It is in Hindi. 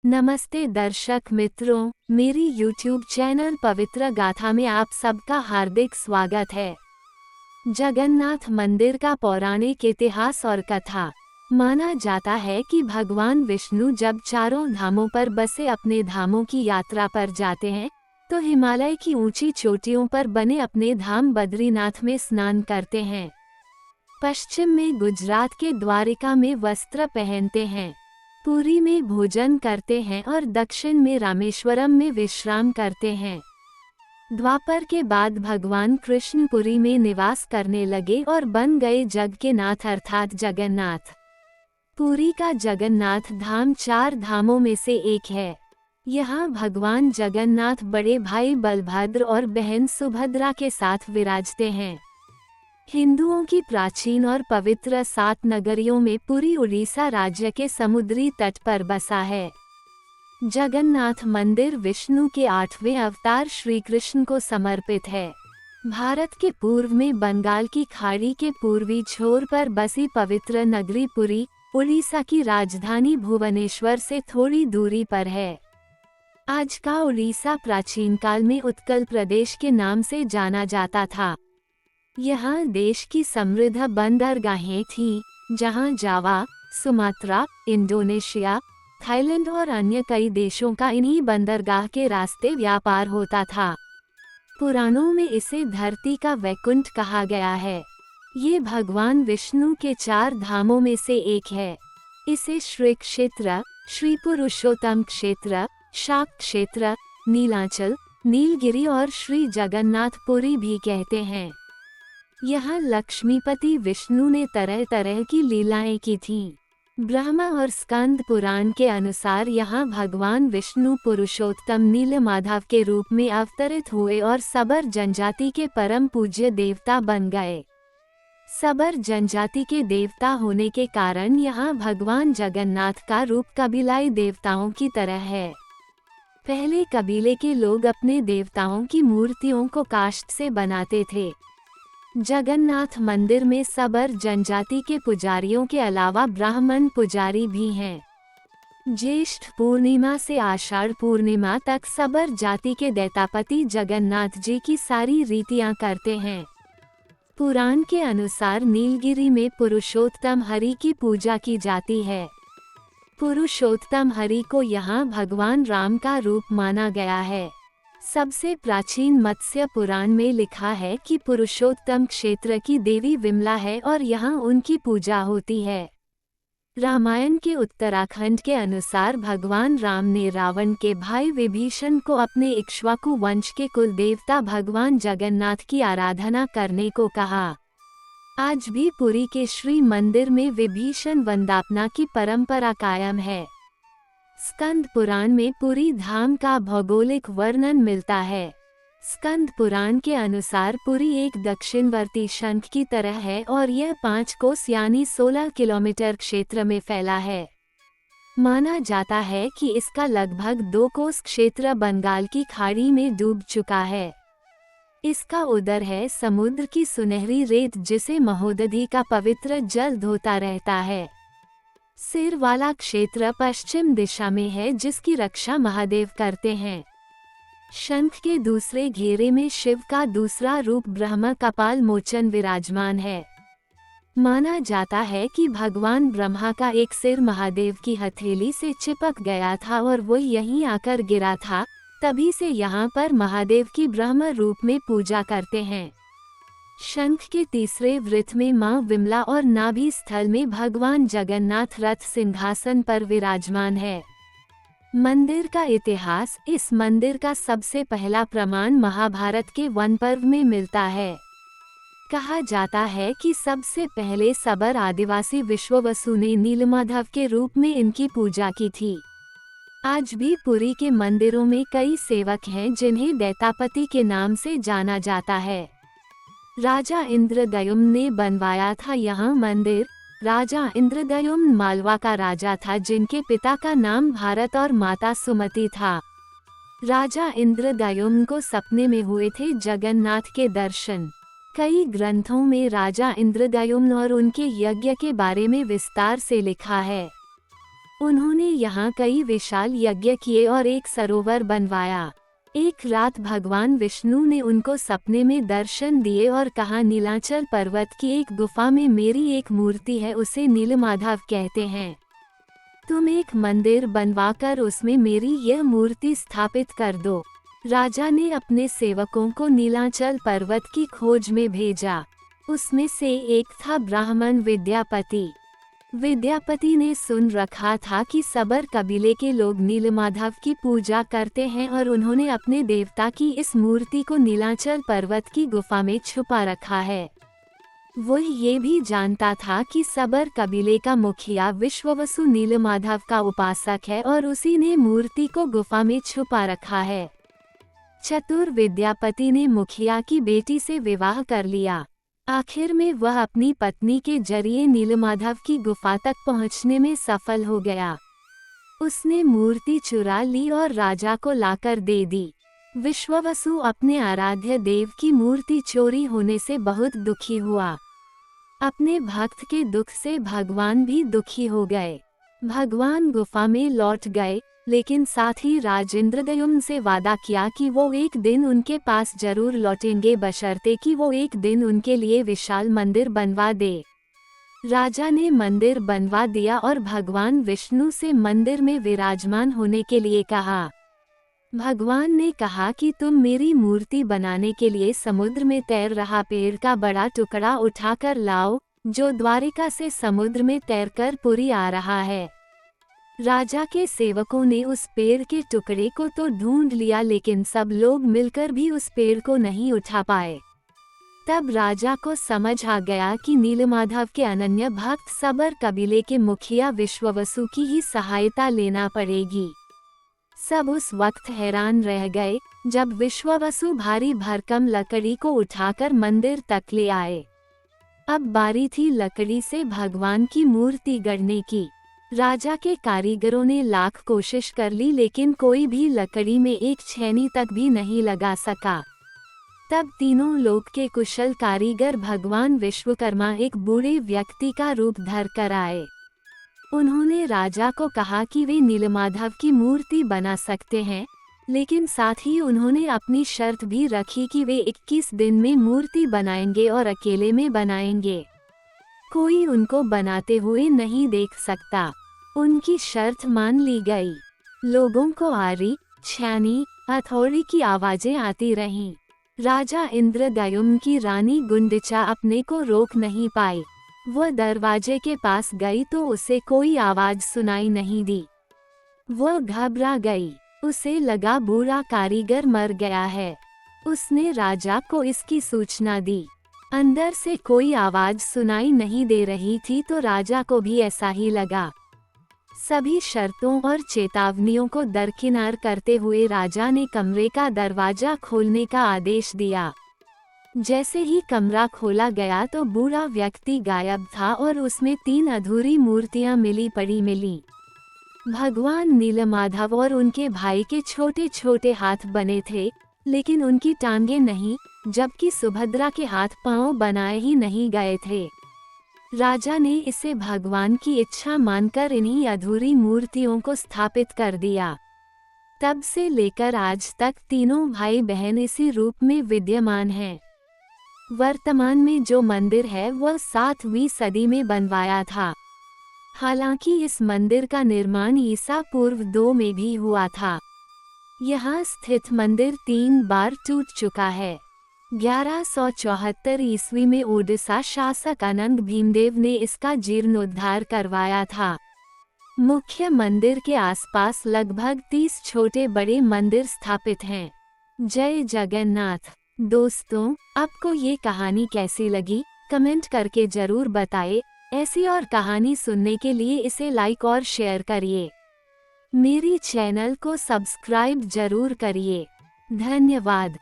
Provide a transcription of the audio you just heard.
नमस्ते दर्शक मित्रों, मेरी YouTube चैनल पवित्र गाथा में आप सबका हार्दिक स्वागत है। जगन्नाथ मंदिर का पौराणिक इतिहास और कथा। माना जाता है कि भगवान विष्णु जब चारों धामों पर बसे अपने धामों की यात्रा पर जाते हैं, तो हिमालय की ऊंची चोटियों पर बने अपने धाम बद्रीनाथ में स्नान करते हैं। पश्चिम में गुजरात के द्वारिका में वस्त्र पहनते हैं, पुरी में भोजन करते हैं और दक्षिण में रामेश्वरम में विश्राम करते हैं। द्वापर के बाद भगवान कृष्ण पुरी में निवास करने लगे और बन गए जग के नाथ अर्थात जगन्नाथ। पुरी का जगन्नाथ धाम 4 धामों में से एक है। यहाँ भगवान जगन्नाथ बड़े भाई बलभद्र और बहन सुभद्रा के साथ विराजते हैं। हिंदुओं की प्राचीन और पवित्र 7 नगरियों में पुरी उड़ीसा राज्य के समुद्री तट पर बसा है। जगन्नाथ मंदिर विष्णु के 8वें अवतार श्री कृष्ण को समर्पित है। भारत के पूर्व में बंगाल की खाड़ी के पूर्वी छोर पर बसी पवित्र नगरी पुरी, उड़ीसा की राजधानी भुवनेश्वर से थोड़ी दूरी पर है। आज का उड़ीसा प्राचीन काल में उत्कल प्रदेश के नाम से जाना जाता था। यहाँ देश की समृद्ध बंदरगाहें थीं, जहाँ जावा, सुमात्रा, इंडोनेशिया, थाईलैंड और अन्य कई देशों का इन्हीं बंदरगाह के रास्ते व्यापार होता था। पुराणों में इसे धरती का वैकुंठ कहा गया है। ये भगवान विष्णु के 4 धामों में से एक है। इसे श्री क्षेत्र, श्री पुरुषोत्तम क्षेत्र, शाक्त क्षेत्र, नीलांचल, नीलगिरी और श्री जगन्नाथपुरी भी कहते हैं। यहाँ लक्ष्मीपति विष्णु ने तरह तरह की लीलाएं की थीं। ब्रह्मा और स्कंद पुराण के अनुसार यहाँ भगवान विष्णु पुरुषोत्तम नीलमाधव के रूप में अवतरित हुए और सबर जनजाति के परम पूज्य देवता बन गए। सबर जनजाति के देवता होने के कारण यहाँ भगवान जगन्नाथ का रूप कबीलाई देवताओं की तरह है। पहले कबीले के लोग अपने देवताओं की मूर्तियों को काष्ठ से बनाते थे। जगन्नाथ मंदिर में सबर जनजाति के पुजारियों के अलावा ब्राह्मण पुजारी भी हैं। ज्येष्ठ पूर्णिमा से आषाढ़ पूर्णिमा तक सबर जाति के दैतापति जगन्नाथ जी की सारी रीतियां करते हैं। पुराण के अनुसार नीलगिरी में पुरुषोत्तम हरि की पूजा की जाती है। पुरुषोत्तम हरि को यहाँ भगवान राम का रूप माना गया है। सबसे प्राचीन मत्स्य पुराण में लिखा है कि पुरुषोत्तम क्षेत्र की देवी विमला है और यहाँ उनकी पूजा होती है। रामायण के उत्तराखंड के अनुसार भगवान राम ने रावण के भाई विभीषण को अपने इक्ष्वाकु वंश के कुल देवता भगवान जगन्नाथ की आराधना करने को कहा। आज भी पुरी के श्री मंदिर में विभीषण वंदापना की परंपरा कायम है। स्कंद पुराण में पुरी धाम का भौगोलिक वर्णन मिलता है। स्कंद पुराण के अनुसार पुरी एक दक्षिणवर्ती शंख की तरह है और यह 5 कोस यानी 16 किलोमीटर क्षेत्र में फैला है। माना जाता है कि इसका लगभग 2 कोस क्षेत्र बंगाल की खाड़ी में डूब चुका है। इसका उदर है समुद्र की सुनहरी रेत जिसे महोदधि का पवित्र जल धोता रहता है। सिर वाला क्षेत्र पश्चिम दिशा में है जिसकी रक्षा महादेव करते हैं। शंख के दूसरे घेरे में शिव का दूसरा रूप ब्रह्म कपाल मोचन विराजमान है। माना जाता है कि भगवान ब्रह्मा का एक सिर महादेव की हथेली से चिपक गया था और वो यहीं आकर गिरा था, तभी से यहाँ पर महादेव की ब्रह्म रूप में पूजा करते हैं। शंख के तीसरे वृत्त में मां विमला और नाभि स्थल में भगवान जगन्नाथ रथ सिंहासन पर विराजमान है। मंदिर का इतिहास। इस मंदिर का सबसे पहला प्रमाण महाभारत के वन पर्व में मिलता है। कहा जाता है कि सबसे पहले सबर आदिवासी विश्ववसु ने नीलमाधव के रूप में इनकी पूजा की थी। आज भी पुरी के मंदिरों में कई सेवक हैं जिन्हें दैतापति के नाम से जाना जाता है। राजा इंद्रद्युम्न ने बनवाया था यहाँ मंदिर। राजा इंद्रद्युम्न मालवा का राजा था जिनके पिता का नाम भारत और माता सुमति था। राजा इंद्रद्युम्न को सपने में हुए थे जगन्नाथ के दर्शन। कई ग्रंथों में राजा इंद्रद्युम्न और उनके यज्ञ के बारे में विस्तार से लिखा है। उन्होंने यहाँ कई विशाल यज्ञ किए और एक सरोवर बनवाया। एक रात भगवान विष्णु ने उनको सपने में दर्शन दिए और कहा, नीलाचल पर्वत की एक गुफा में मेरी एक मूर्ति है, उसे नीलमाधव कहते हैं। तुम एक मंदिर बनवाकर उसमें मेरी यह मूर्ति स्थापित कर दो। राजा ने अपने सेवकों को नीलाचल पर्वत की खोज में भेजा। उसमें से एक था ब्राह्मण विद्यापति। विद्यापति ने सुन रखा था कि सबर कबीले के लोग नीलमाधव की पूजा करते हैं और उन्होंने अपने देवता की इस मूर्ति को नीलाचल पर्वत की गुफा में छुपा रखा है। वो ये भी जानता था कि सबर कबीले का मुखिया विश्ववसु नीलमाधव का उपासक है और उसी ने मूर्ति को गुफा में छुपा रखा है। चतुर विद्यापति ने मुखिया की बेटी से विवाह कर लिया। आखिर में वह अपनी पत्नी के जरिए नीलमाधव की गुफा तक पहुंचने में सफल हो गया। उसने मूर्ति चुरा ली और राजा को लाकर दे दी। विश्ववसु अपने आराध्य देव की मूर्ति चोरी होने से बहुत दुखी हुआ। अपने भक्त के दुख से भगवान भी दुखी हो गए। भगवान गुफा में लौट गए, लेकिन साथ ही राजेंद्रद्युम्न से वादा किया कि वो एक दिन उनके पास जरूर लौटेंगे, बशर्ते कि वो एक दिन उनके लिए विशाल मंदिर बनवा दे। राजा ने मंदिर बनवा दिया और भगवान विष्णु से मंदिर में विराजमान होने के लिए कहा। भगवान ने कहा कि तुम मेरी मूर्ति बनाने के लिए समुद्र में तैर रहा पेड़ का बड़ा टुकड़ा उठाकर लाओ, जो द्वारिका से समुद्र में तैरकर पुरी आ रहा है। राजा के सेवकों ने उस पेड़ के टुकड़े को तो ढूंढ लिया, लेकिन सब लोग मिलकर भी उस पेड़ को नहीं उठा पाए। तब राजा को समझ आ गया कि नीलमाधव के अनन्य भक्त सबर कबीले के मुखिया विश्ववसु की ही सहायता लेना पड़ेगी। सब उस वक्त हैरान रह गए जब विश्ववसु भारी भरकम लकड़ी को उठाकर मंदिर तक ले आए। अब बारी थी लकड़ी से भगवान की मूर्ति गढ़ने की। राजा के कारीगरों ने लाख कोशिश कर ली, लेकिन कोई भी लकड़ी में एक छेनी तक भी नहीं लगा सका। तब तीनों लोक के कुशल कारीगर भगवान विश्वकर्मा एक बूढ़े व्यक्ति का रूप धर कर आए। उन्होंने राजा को कहा कि वे नीलमाधव की मूर्ति बना सकते हैं, लेकिन साथ ही उन्होंने अपनी शर्त भी रखी कि वे 21 दिन में मूर्ति बनाएंगे और अकेले में बनाएंगे। कोई उनको बनाते हुए नहीं देख सकता। उनकी शर्त मान ली गई। लोगों को आरी, छानी, हथौड़ी की आवाजें आती रहीं। राजा इंद्रद्युम्न की रानी गुंडिचा अपने को रोक नहीं पाई। वह दरवाजे के पास गई तो उसे कोई आवाज सुनाई नहीं दी। वह घबरा गई। उसे लगा बूढ़ा कारीगर मर गया है। उसने राजा को इसकी सूचना दी। अंदर से कोई आवाज सुनाई नहीं दे रही थी तो राजा को भी ऐसा ही लगा। सभी शर्तों और चेतावनियों को दरकिनार करते हुए राजा ने कमरे का दरवाजा खोलने का आदेश दिया। जैसे ही कमरा खोला गया तो बूढ़ा व्यक्ति गायब था और उसमें 3 अधूरी मूर्तियां मिली पड़ी मिली। भगवान नीलमाधव और उनके भाई के छोटे छोटे हाथ बने थे, लेकिन उनकी टांगें नहीं, जबकि सुभद्रा के हाथ पांव बनाए ही नहीं गए थे। राजा ने इसे भगवान की इच्छा मानकर इन्हीं अधूरी मूर्तियों को स्थापित कर दिया। तब से लेकर आज तक तीनों भाई बहन इसी रूप में विद्यमान हैं। वर्तमान में जो मंदिर है वह 7वीं सदी में बनवाया था। हालांकि इस मंदिर का निर्माण ईसा पूर्व 2 में भी हुआ था। यहाँ स्थित मंदिर 3 बार टूट चुका है। 1174 ईस्वी में ओडिशा शासक अनंग भीमदेव ने इसका जीर्णोद्धार करवाया था। मुख्य मंदिर के आसपास लगभग 30 छोटे बड़े मंदिर स्थापित हैं। जय जगन्नाथ। दोस्तों, आपको ये कहानी कैसी लगी कमेंट करके जरूर बताएं। ऐसी और कहानी सुनने के लिए इसे लाइक और शेयर करिए। मेरी चैनल को सब्सक्राइब जरूर करिए। धन्यवाद।